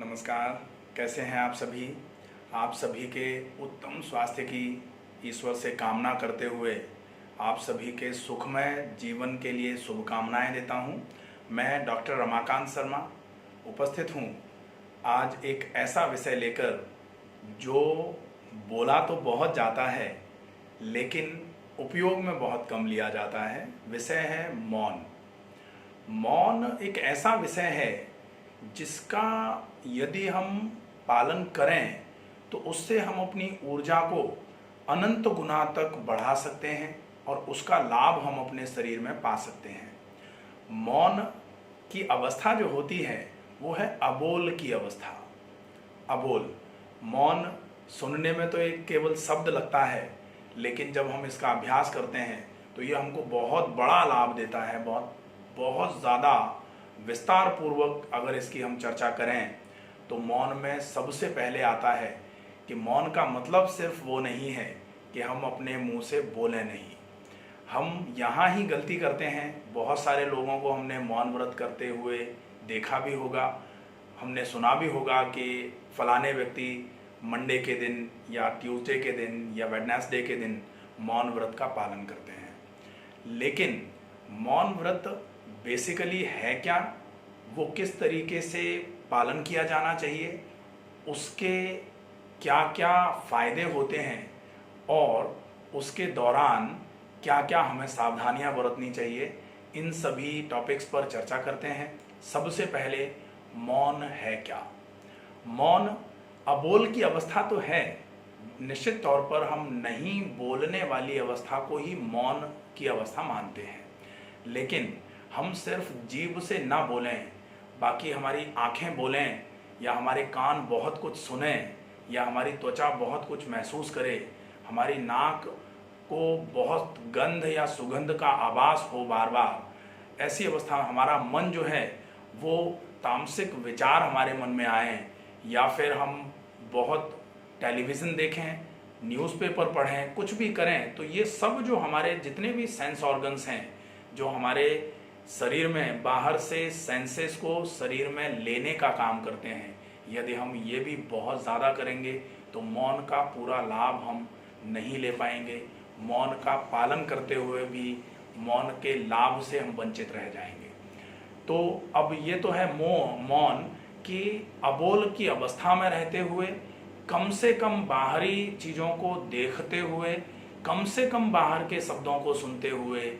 नमस्कार। कैसे हैं आप सभी? आप सभी के उत्तम स्वास्थ्य की ईश्वर से कामना करते हुए आप सभी के सुखमय जीवन के लिए शुभकामनाएं देता हूं। मैं डॉक्टर रमाकांत शर्मा उपस्थित हूं आज एक ऐसा विषय लेकर जो बोला तो बहुत जाता है लेकिन उपयोग में बहुत कम लिया जाता है। विषय है मौन। मौन एक ऐसा विषय है जिसका यदि हम पालन करें तो उससे हम अपनी ऊर्जा को अनंत गुना तक बढ़ा सकते हैं और उसका लाभ हम अपने शरीर में पा सकते हैं। मौन की अवस्था जो होती है वो है अबोल की अवस्था। अबोल मौन सुनने में तो एक केवल शब्द लगता है, लेकिन जब हम इसका अभ्यास करते हैं तो ये हमको बहुत बड़ा लाभ देता है। बहुत ज़्यादा विस्तार पूर्वक अगर इसकी हम चर्चा करें तो मौन में सबसे पहले आता है कि मौन का मतलब सिर्फ वो नहीं है कि हम अपने मुंह से बोलें नहीं। हम यहाँ ही गलती करते हैं। बहुत सारे लोगों को हमने मौन व्रत करते हुए देखा भी होगा, हमने सुना भी होगा कि फलाने व्यक्ति मंडे के दिन या ट्यूसडे के दिन या वेडनेसडे के दिन मौन व्रत का पालन करते हैं। लेकिन मौन व्रत बेसिकली है क्या, वो किस तरीके से पालन किया जाना चाहिए, उसके क्या क्या फ़ायदे होते हैं और उसके दौरान क्या क्या हमें सावधानियां बरतनी चाहिए, इन सभी टॉपिक्स पर चर्चा करते हैं। सबसे पहले मौन है क्या? मौन अबोल की अवस्था तो है, निश्चित तौर पर हम नहीं बोलने वाली अवस्था को ही मौन की अवस्था मानते हैं। लेकिन हम सिर्फ जीभ से ना बोलें, बाकी हमारी आंखें बोलें या हमारे कान बहुत कुछ सुनें या हमारी त्वचा बहुत कुछ महसूस करे, हमारी नाक को बहुत गंध या सुगंध का आभास हो बार बार, ऐसी अवस्था में हमारा मन जो है वो तामसिक विचार हमारे मन में आए या फिर हम बहुत टेलीविज़न देखें, न्यूज़पेपर पढ़ें, कुछ भी करें, तो ये सब जो हमारे जितने भी सेंस ऑर्गन्स हैं जो हमारे शरीर में बाहर से सेंसेस को शरीर में लेने का काम करते हैं, यदि हम ये भी बहुत ज़्यादा करेंगे तो मौन का पूरा लाभ हम नहीं ले पाएंगे। मौन का पालन करते हुए भी मौन के लाभ से हम वंचित रह जाएंगे। तो अब ये तो है मौन कि अबोल की अवस्था में रहते हुए कम से कम बाहरी चीज़ों को देखते हुए, कम से कम बाहर के शब्दों को सुनते हुए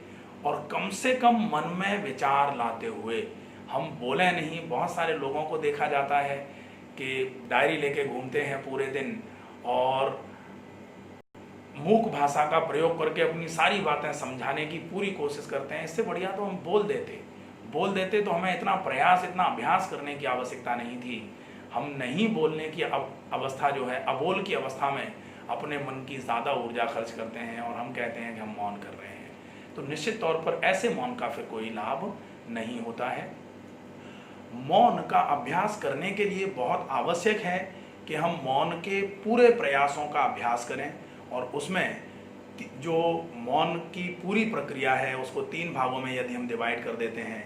और कम से कम मन में विचार लाते हुए हम बोले नहीं। बहुत सारे लोगों को देखा जाता है कि डायरी लेके घूमते हैं पूरे दिन और मूक भाषा का प्रयोग करके अपनी सारी बातें समझाने की पूरी कोशिश करते हैं। इससे बढ़िया तो हम बोल देते तो हमें इतना प्रयास, इतना अभ्यास करने की आवश्यकता नहीं थी। हम नहीं बोलने की अवस्था जो है, अबोल की अवस्था में अपने मन की ज़्यादा ऊर्जा खर्च करते हैं और हम कहते हैं कि हम मौन कर रहे हैं। तो निश्चित तौर पर ऐसे मौन का फिर कोई लाभ नहीं होता है। मौन का अभ्यास करने के लिए बहुत आवश्यक है कि हम मौन के पूरे प्रयासों का अभ्यास करें और उसमें जो मौन की पूरी प्रक्रिया है उसको 3 भागों में यदि हम डिवाइड कर देते हैं,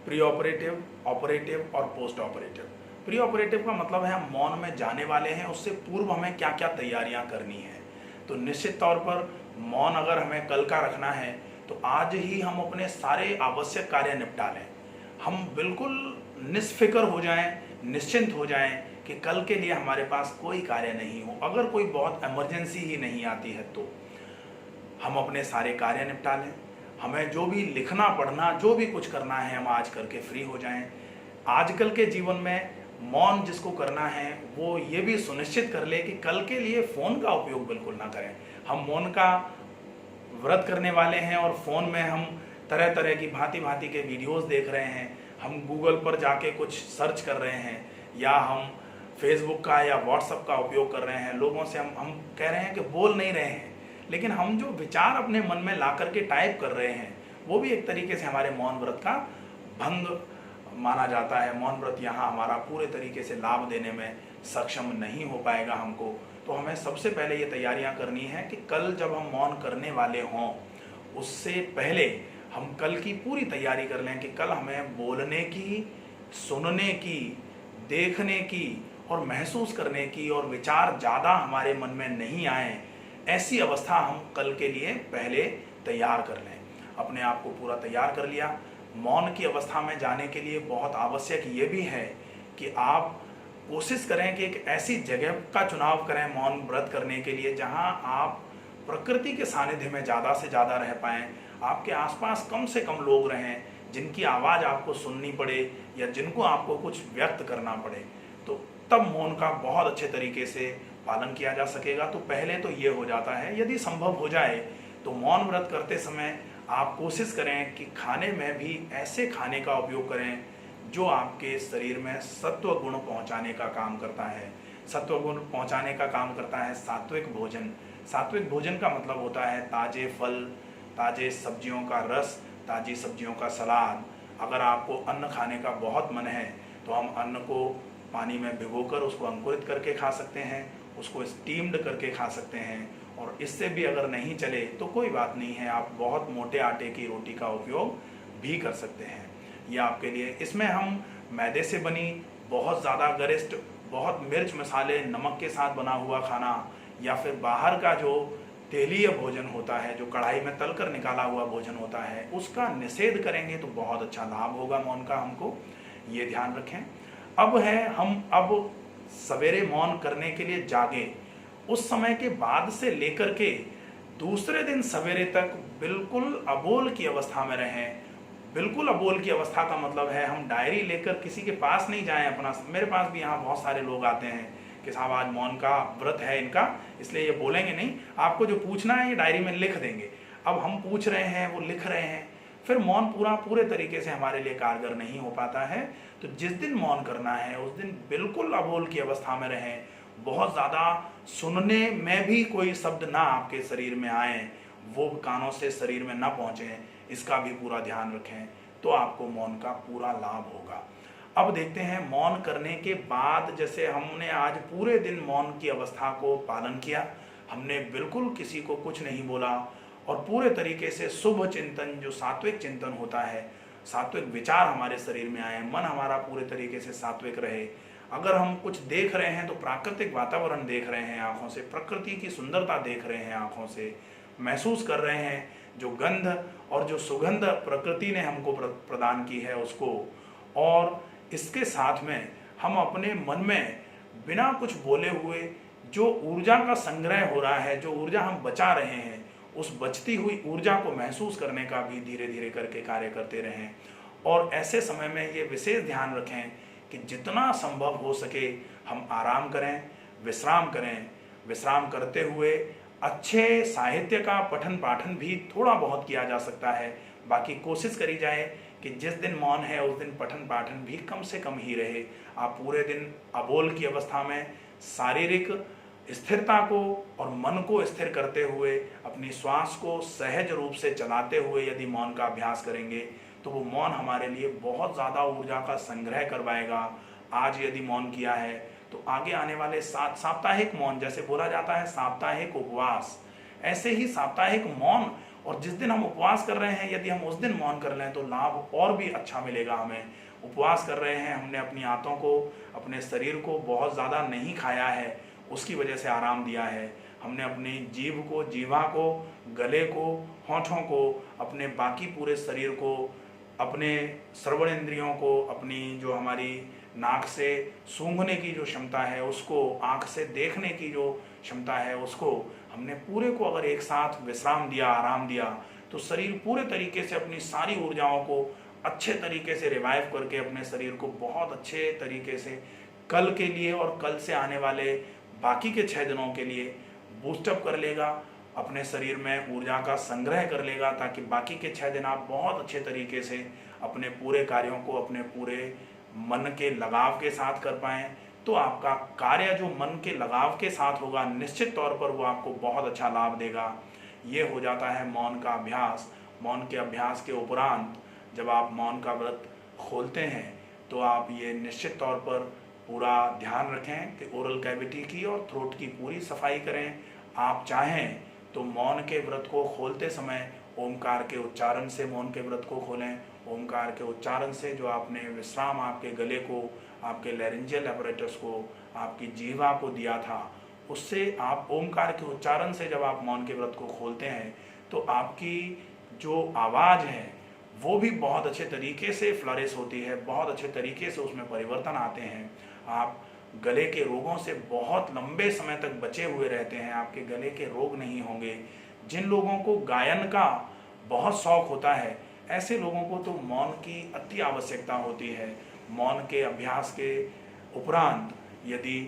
प्री ऑपरेटिव, ऑपरेटिव और पोस्ट ऑपरेटिव। प्री ऑपरेटिव का मतलब है हम मौन में जाने वाले हैं, उससे पूर्व हमें क्या क्या तैयारियां करनी है। तो निश्चित तौर पर मौन अगर हमें कल का रखना है तो आज ही हम अपने सारे आवश्यक कार्य निपटा लें। हम बिल्कुल निस्फिक्र हो जाएं, निश्चिंत हो जाएं कि कल के लिए हमारे पास कोई कार्य नहीं हो। अगर कोई बहुत इमरजेंसी ही नहीं आती है तो हम अपने सारे कार्य निपटा लें। हमें जो भी लिखना पढ़ना जो भी कुछ करना है हम आज करके फ्री हो जाएं। आजकल के जीवन में मौन जिसको करना है वो ये भी सुनिश्चित कर ले कि कल के लिए फ़ोन का उपयोग बिल्कुल ना करें। हम मौन का व्रत करने वाले हैं और फ़ोन में हम तरह तरह की भांति भांति के वीडियोस देख रहे हैं, हम गूगल पर जाके कुछ सर्च कर रहे हैं या हम फेसबुक का या व्हाट्सएप का उपयोग कर रहे हैं। लोगों से हम कह रहे हैं कि बोल नहीं रहे हैं, लेकिन हम जो विचार अपने मन में ला करके टाइप कर रहे हैं वो भी एक तरीके से हमारे मौन व्रत का भंग माना जाता है। मौन व्रत यहाँ हमारा पूरे तरीके से लाभ देने में सक्षम नहीं हो पाएगा हमको। तो हमें सबसे पहले ये तैयारियां करनी है कि कल जब हम मौन करने वाले हों उससे पहले हम कल की पूरी तैयारी कर लें कि कल हमें बोलने की, सुनने की, देखने की और महसूस करने की और विचार ज़्यादा हमारे मन में नहीं आए, ऐसी अवस्था हम कल के लिए पहले तैयार कर लें। अपने आप को पूरा तैयार कर लिया। मौन की अवस्था में जाने के लिए बहुत आवश्यक ये भी है कि आप कोशिश करें कि एक ऐसी जगह का चुनाव करें मौन व्रत करने के लिए जहां आप प्रकृति के सानिध्य में ज़्यादा से ज़्यादा रह पाएँ। आपके आसपास कम से कम लोग रहें जिनकी आवाज़ आपको सुननी पड़े या जिनको आपको कुछ व्यक्त करना पड़े, तो तब मौन का बहुत अच्छे तरीके से पालन किया जा सकेगा। तो पहले तो ये हो जाता है, यदि संभव हो जाए तो मौन व्रत करते समय आप कोशिश करें कि खाने में भी ऐसे खाने का उपयोग करें जो आपके शरीर में सत्व गुण पहुंचाने का काम करता है। सत्व गुण पहुंचाने का काम करता है सात्विक भोजन। सात्विक भोजन का मतलब होता है ताजे फल, ताजे सब्जियों का रस, ताजी सब्जियों का सलाद। अगर आपको अन्न खाने का बहुत मन है तो हम अन्न को पानी में भिगोकर उसको अंकुरित करके खा सकते हैं, उसको स्टीम्ड करके खा सकते हैं, और इससे भी अगर नहीं चले तो कोई बात नहीं है, आप बहुत मोटे आटे की रोटी का उपयोग भी कर सकते हैं। ये आपके लिए, इसमें हम मैदे से बनी बहुत ज़्यादा गरिष्ठ, बहुत मिर्च मसाले नमक के साथ बना हुआ खाना या फिर बाहर का जो तेलीय भोजन होता है, जो कढ़ाई में तलकर निकाला हुआ भोजन होता है, उसका निषेध करेंगे तो बहुत अच्छा लाभ होगा मौन का। हमको ये ध्यान रखें। अब सवेरे मौन करने के लिए जागे, उस समय के बाद से लेकर के दूसरे दिन सवेरे तक बिल्कुल अबोल की अवस्था में रहें। बिल्कुल अबोल की अवस्था का मतलब है हम डायरी लेकर किसी के पास नहीं जाएं अपना। मेरे पास भी यहाँ बहुत सारे लोग आते हैं कि साहब आज मौन का व्रत है इनका, इसलिए ये बोलेंगे नहीं, आपको जो पूछना है ये डायरी में लिख देंगे। अब हम पूछ रहे हैं, वो लिख रहे हैं, फिर मौन पूरे तरीके से हमारे लिए कारगर नहीं हो पाता है। तो जिस दिन मौन करना है उस दिन बिल्कुल अबोल की अवस्था में रहें। बहुत ज़्यादा सुनने में भी कोई शब्द ना आपके शरीर में आए, वो कानों से शरीर में ना पहुँचे, इसका भी पूरा ध्यान रखें, तो आपको मौन का पूरा लाभ होगा। अब देखते हैं मौन करने के बाद, जैसे हमने आज पूरे दिन मौन की अवस्था को पालन किया, हमने बिल्कुल किसी को कुछ नहीं बोला और पूरे तरीके से शुभ चिंतन, जो सात्विक चिंतन होता है, सात्विक विचार हमारे शरीर में आए, मन हमारा पूरे तरीके से सात्विक रहे। अगर हम कुछ देख रहे हैं तो प्राकृतिक वातावरण देख रहे हैं आँखों से, प्रकृति की सुंदरता देख रहे हैं आँखों से, महसूस कर रहे हैं जो गंध और जो सुगंध प्रकृति ने हमको प्रदान की है उसको, और इसके साथ में हम अपने मन में बिना कुछ बोले हुए जो ऊर्जा का संग्रह हो रहा है, जो ऊर्जा हम बचा रहे हैं, उस बचती हुई ऊर्जा को महसूस करने का भी धीरे धीरे करके कार्य करते रहें। और ऐसे समय में ये विशेष ध्यान रखें कि जितना संभव हो सके हम आराम करें, विश्राम करें। विश्राम करते हुए अच्छे साहित्य का पठन पाठन भी थोड़ा बहुत किया जा सकता है। बाकी कोशिश करी जाए कि जिस दिन मौन है उस दिन पठन पाठन भी कम से कम ही रहे। आप पूरे दिन अबोल की अवस्था में शारीरिक स्थिरता को और मन को स्थिर करते हुए, अपनी श्वास को सहज रूप से चलाते हुए यदि मौन का अभ्यास करेंगे तो वो मौन हमारे लिए बहुत ज़्यादा ऊर्जा का संग्रह करवाएगा। आज यदि मौन किया है तो आगे आने वाले साप्ताहिक मौन, जैसे बोला जाता है साप्ताहिक उपवास, ऐसे ही साप्ताहिक मौन, और जिस दिन हम उपवास कर रहे हैं यदि हम उस दिन मौन कर लें तो लाभ और भी अच्छा मिलेगा हमें। उपवास कर रहे हैं, हमने अपनी आंतों को, अपने शरीर को बहुत ज़्यादा नहीं खाया है, उसकी वजह से आराम दिया है। हमने अपनी जीभ को, जीवा को, गले को, होंठों को, अपने बाकी पूरे शरीर को, अपने श्रवण इंद्रियों को, अपनी जो हमारी नाक से सूंघने की जो क्षमता है उसको, आँख से देखने की जो क्षमता है उसको, हमने पूरे को अगर एक साथ विश्राम दिया, आराम दिया, तो शरीर पूरे तरीके से अपनी सारी ऊर्जाओं को अच्छे तरीके से रिवाइव करके अपने शरीर को बहुत अच्छे तरीके से कल के लिए और कल से आने वाले बाकी के 6 दिनों के लिए बूस्टअप कर लेगा, अपने शरीर में ऊर्जा का संग्रह कर लेगा, ताकि बाकी के 6 दिन आप बहुत अच्छे तरीके से अपने पूरे कार्यों को अपने पूरे मन के लगाव के साथ कर पाएँ। तो आपका कार्य जो मन के लगाव के साथ होगा, निश्चित तौर पर वो आपको बहुत अच्छा लाभ देगा। ये हो जाता है मौन का अभ्यास। मौन के अभ्यास के उपरांत जब आप मौन का व्रत खोलते हैं तो आप ये निश्चित तौर पर पूरा ध्यान रखें कि ओरल कैविटी की और थ्रोट की पूरी सफाई करें। आप चाहें तो मौन के व्रत को खोलते समय ओमकार के उच्चारण से मौन के व्रत को खोलें। ओमकार के उच्चारण से जो आपने विश्राम, आपके गले को, आपके लैरिंजियल apparatus को, आपकी जीवा को दिया था, उससे आप ओमकार के उच्चारण से जब आप मौन के व्रत को खोलते हैं तो आपकी जो आवाज़ है वो भी बहुत अच्छे तरीके से फ्लरिश होती है, बहुत अच्छे तरीके से उसमें परिवर्तन आते हैं। आप गले के रोगों से बहुत लंबे समय तक बचे हुए रहते हैं, आपके गले के रोग नहीं होंगे। जिन लोगों को गायन का बहुत शौक होता है, ऐसे लोगों को तो मौन की अति आवश्यकता होती है। मौन के अभ्यास के उपरांत यदि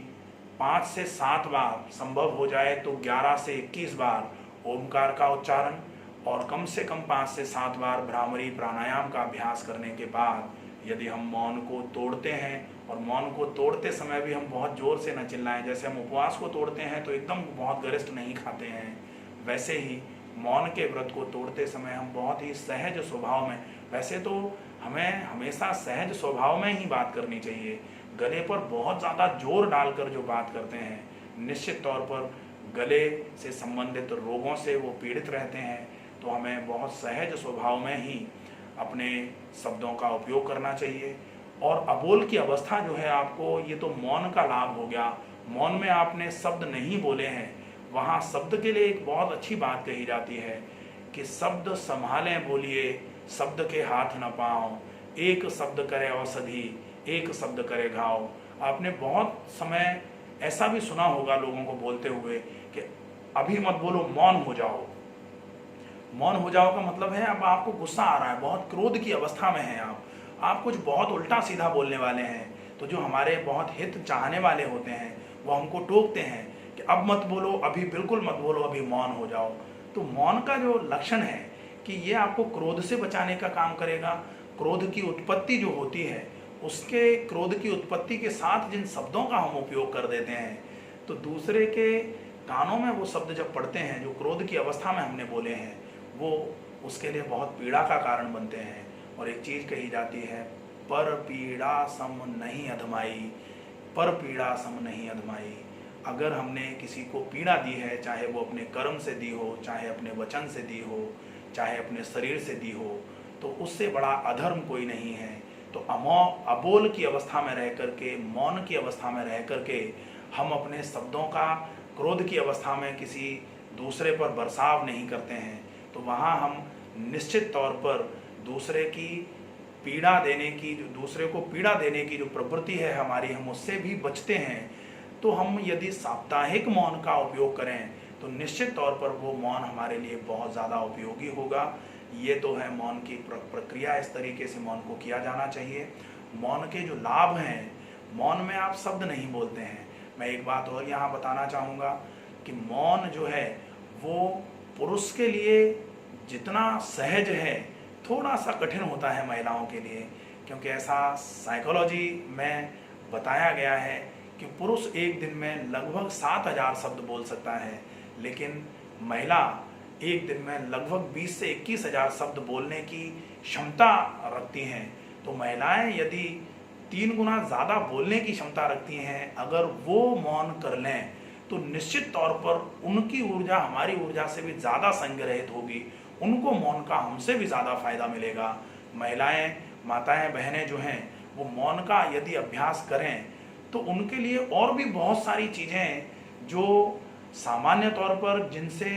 5 से 7 बार संभव हो जाए तो 11 से 21 बार ओमकार का उच्चारण और कम से कम 5 से 7 बार भ्रामरी प्राणायाम का अभ्यास करने के बाद यदि हम मौन को तोड़ते हैं, और मौन को तोड़ते समय भी हम बहुत ज़ोर से न चिल्लाएं, जैसे हम उपवास को तोड़ते हैं तो एकदम बहुत गरिष्ठ नहीं खाते हैं, वैसे ही मौन के व्रत को तोड़ते समय हम बहुत ही सहज स्वभाव में, वैसे तो हमें हमेशा सहज स्वभाव में ही बात करनी चाहिए, गले पर बहुत ज़्यादा जोर डालकर जो बात करते हैं निश्चित तौर पर गले से संबंधित रोगों से वो पीड़ित रहते हैं। तो हमें बहुत सहज स्वभाव में ही अपने शब्दों का उपयोग करना चाहिए। और अबोल की अवस्था जो है, आपको ये तो मौन का लाभ हो गया, मौन में आपने शब्द नहीं बोले हैं, वहाँ शब्द के लिए एक बहुत अच्छी बात कही जाती है कि शब्द संभालें बोलिए, शब्द के हाथ न पाओ, एक शब्द करे औषधि, एक शब्द करे घाव। आपने बहुत समय ऐसा भी सुना होगा लोगों को बोलते हुए कि अभी मत बोलो, मौन हो जाओ। मौन हो जाओ का मतलब है अब आपको गुस्सा आ रहा है, बहुत क्रोध की अवस्था में हैं आप कुछ बहुत उल्टा सीधा बोलने वाले हैं, तो जो हमारे बहुत हित चाहने वाले होते हैं वो हमको टोकते हैं कि अब मत बोलो, अभी बिल्कुल मत बोलो, अभी मौन हो जाओ। तो मौन का जो लक्षण है कि ये आपको क्रोध से बचाने का काम करेगा। क्रोध की उत्पत्ति जो होती है, उसके क्रोध की उत्पत्ति के साथ जिन शब्दों का हम उपयोग कर देते हैं, तो दूसरे के कानों में वो शब्द जब पड़ते हैं जो क्रोध की अवस्था में हमने बोले हैं, वो उसके लिए बहुत पीड़ा का कारण बनते हैं। और एक चीज़ कही जाती है, पर पीड़ा सम नहीं अधमाई, पर पीड़ा सम नहीं अधमाई। अगर हमने किसी को पीड़ा दी है, चाहे वो अपने कर्म से दी हो, चाहे अपने वचन से दी हो, चाहे अपने शरीर से दी हो, तो उससे बड़ा अधर्म कोई नहीं है। तो अबोल की अवस्था में रह करके, मौन की अवस्था में रह करके हम अपने शब्दों का क्रोध की अवस्था में किसी दूसरे पर बरसाव नहीं करते हैं, तो वहाँ हम निश्चित तौर पर दूसरे की पीड़ा देने की, जो दूसरे को पीड़ा देने की जो प्रवृत्ति है हमारी, हम उससे भी बचते हैं। तो हम यदि साप्ताहिक मौन का उपयोग करें तो निश्चित तौर पर वो मौन हमारे लिए बहुत ज़्यादा उपयोगी होगा। ये तो है मौन की प्रक्रिया, इस तरीके से मौन को किया जाना चाहिए। मौन के जो लाभ हैं, मौन में आप शब्द नहीं बोलते हैं। मैं एक बात और यहाँ बताना चाहूँगा कि मौन जो है वो पुरुष के लिए जितना सहज है, थोड़ा सा कठिन होता है महिलाओं के लिए, क्योंकि ऐसा साइकोलॉजी में बताया गया है कि पुरुष एक दिन में लगभग 7000 शब्द बोल सकता है, लेकिन महिला एक दिन में लगभग 20 से 21,000 शब्द बोलने की क्षमता रखती हैं। तो महिलाएं यदि 3 गुना ज़्यादा बोलने की क्षमता रखती हैं, अगर वो मौन कर लें तो निश्चित तौर पर उनकी ऊर्जा हमारी ऊर्जा से भी ज़्यादा संग्रहित होगी, उनको मौन का हमसे भी ज़्यादा फायदा मिलेगा। महिलाएं, माताएं, बहनें जो हैं वो मौन का यदि अभ्यास करें तो उनके लिए और भी बहुत सारी चीज़ें जो सामान्य तौर पर जिनसे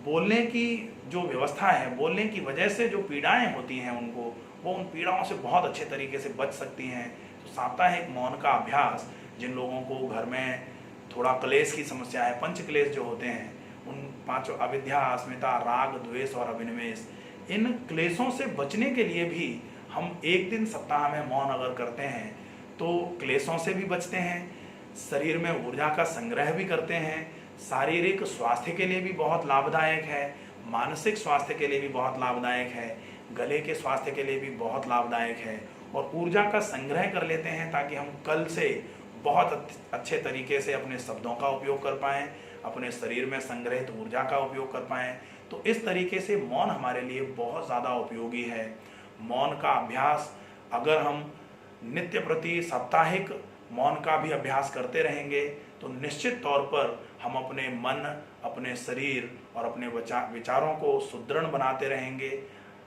बोलने की जो व्यवस्था है, बोलने की वजह से जो पीड़ाएं होती हैं उनको, वो उन पीड़ाओं से बहुत अच्छे तरीके से बच सकती हैं। तो साप्ताहिक मौन का अभ्यास, जिन लोगों को घर में थोड़ा क्लेश की समस्या है, पंच क्लेश जो होते हैं, उन 5 अविद्या, अस्मिता, राग, द्वेष और अभिनिवेश, इन क्लेशों से बचने के लिए भी हम एक दिन सप्ताह में मौन अगर करते हैं तो क्लेशों से भी बचते हैं, शरीर में ऊर्जा का संग्रह भी करते हैं, शारीरिक स्वास्थ्य के लिए भी बहुत लाभदायक है, मानसिक स्वास्थ्य के लिए भी बहुत लाभदायक है, गले के स्वास्थ्य के लिए भी बहुत लाभदायक है, और ऊर्जा का संग्रह कर लेते हैं ताकि हम कल से बहुत अच्छे तरीके से अपने शब्दों का उपयोग कर पाएँ, अपने शरीर में संग्रहित ऊर्जा का उपयोग कर पाएँ। तो इस तरीके से मौन हमारे लिए बहुत ज़्यादा उपयोगी है। मौन का अभ्यास अगर हम नित्य प्रति साप्ताहिक मौन का भी अभ्यास करते रहेंगे तो निश्चित तौर पर हम अपने मन, अपने शरीर और अपने विचारों को सुदृढ़ बनाते रहेंगे।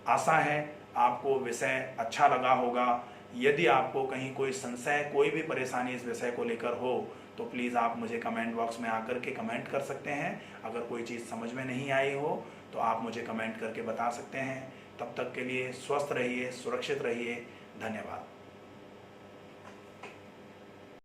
आशा है आपको विषय अच्छा लगा होगा। यदि आपको कहीं कोई संशय, कोई भी परेशानी इस विषय को लेकर हो तो प्लीज़ आप मुझे कमेंट बॉक्स में आकर के कमेंट कर सकते हैं। अगर कोई चीज़ समझ में नहीं आई हो तो आप मुझे कमेंट करके बता सकते हैं। तब तक के लिए स्वस्थ रहिए, सुरक्षित रहिए। धन्यवाद।